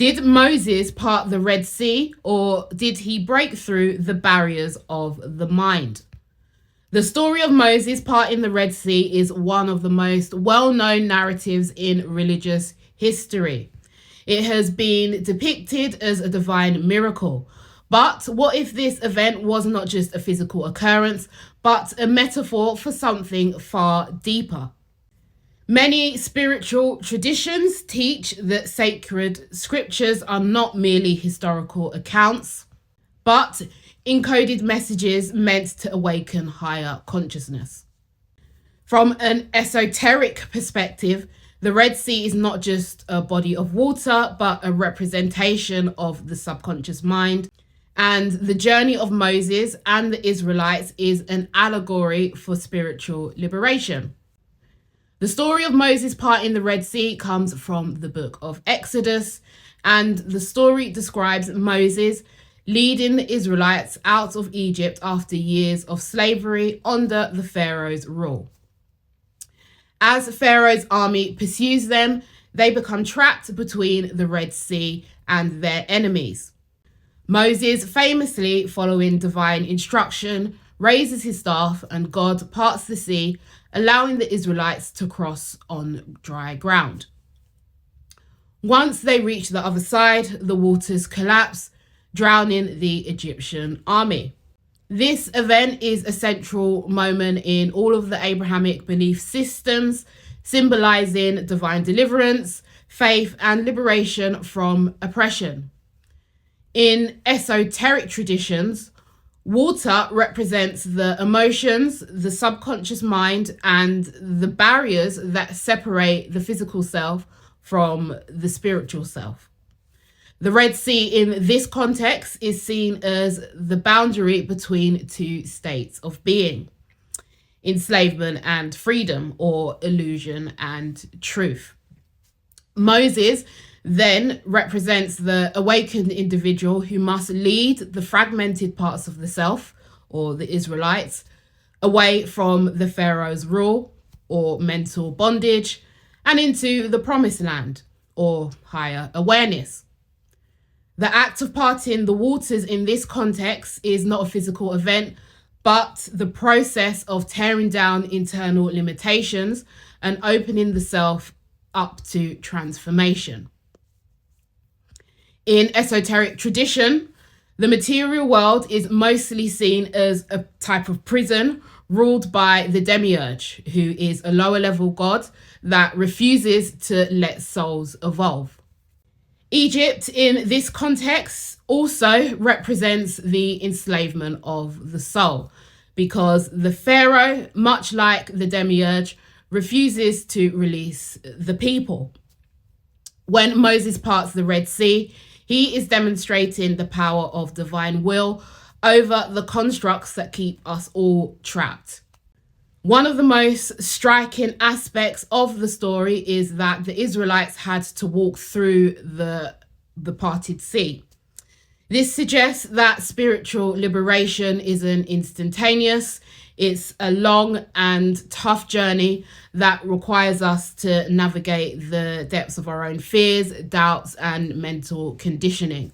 Did Moses part the Red Sea, or did he break through the barriers of the mind? The story of Moses parting the Red Sea is one of the most well-known narratives in religious history. It has been depicted as a divine miracle. But what if this event was not just a physical occurrence, but a metaphor for something far deeper? Many spiritual traditions teach that sacred scriptures are not merely historical accounts, but encoded messages meant to awaken higher consciousness. From an esoteric perspective, the Red Sea is not just a body of water, but a representation of the subconscious mind. And the journey of Moses and the Israelites is an allegory for spiritual liberation. The story of Moses parting the Red Sea comes from the book of Exodus, and the story describes Moses leading the Israelites out of Egypt after years of slavery under the Pharaoh's rule. As Pharaoh's army pursues them, they become trapped between the Red Sea and their enemies. Moses, famously following divine instruction, raises his staff and God parts the sea, allowing the Israelites to cross on dry ground. Once they reach the other side, the waters collapse, drowning the Egyptian army. This event is a central moment in all of the Abrahamic belief systems, symbolizing divine deliverance, faith, and liberation from oppression. In esoteric traditions, water represents the emotions, the subconscious mind, and the barriers that separate the physical self from the spiritual self. The Red Sea in this context is seen as the boundary between two states of being: enslavement and freedom, or illusion and truth. Moses then represents the awakened individual who must lead the fragmented parts of the self, or the Israelites, away from the Pharaoh's rule, or mental bondage, and into the promised land, or higher awareness. The act of parting the waters in this context is not a physical event, but the process of tearing down internal limitations and opening the self up to transformation. In esoteric tradition, the material world is mostly seen as a type of prison ruled by the demiurge, who is a lower level god that refuses to let souls evolve. Egypt, in this context, also represents the enslavement of the soul, because the pharaoh, much like the demiurge, refuses to release the people. When Moses parts the Red Sea, he is demonstrating the power of divine will over the constructs that keep us all trapped. One of the most striking aspects of the story is that the Israelites had to walk through the parted sea. This suggests that spiritual liberation isn't instantaneous. It's a long and tough journey that requires us to navigate the depths of our own fears, doubts, and mental conditioning.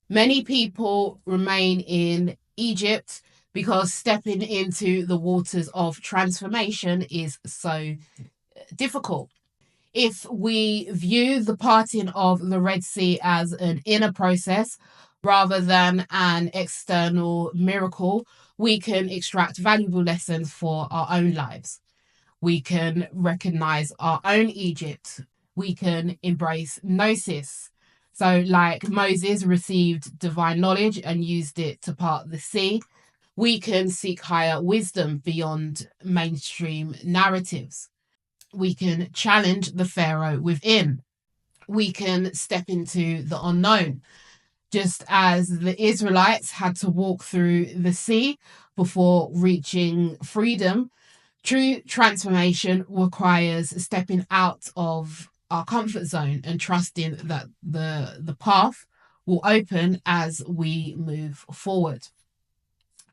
Many people remain in Egypt because stepping into the waters of transformation is so difficult. If we view the parting of the Red Sea as an inner process rather than an external miracle, we can extract valuable lessons for our own lives. We can recognize our own Egypt. We can embrace Gnosis. So, like Moses received divine knowledge and used it to part the sea, we can seek higher wisdom beyond mainstream narratives. We can challenge the Pharaoh within. We can step into the unknown. Just as the Israelites had to walk through the sea before reaching freedom, true transformation requires stepping out of our comfort zone and trusting that the path will open as we move forward.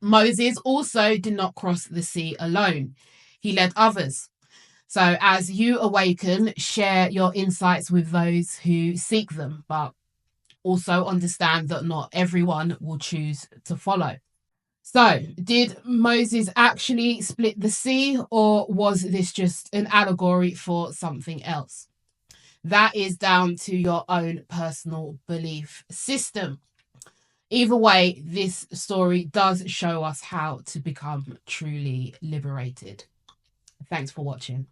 Moses also did not cross the sea alone. He led others. So as you awaken, share your insights with those who seek them, but also understand that not everyone will choose to follow. So, did Moses actually split the sea, or was this just an allegory for something else? That is down to your own personal belief system. Either way, this story does show us how to become truly liberated. Thanks for watching.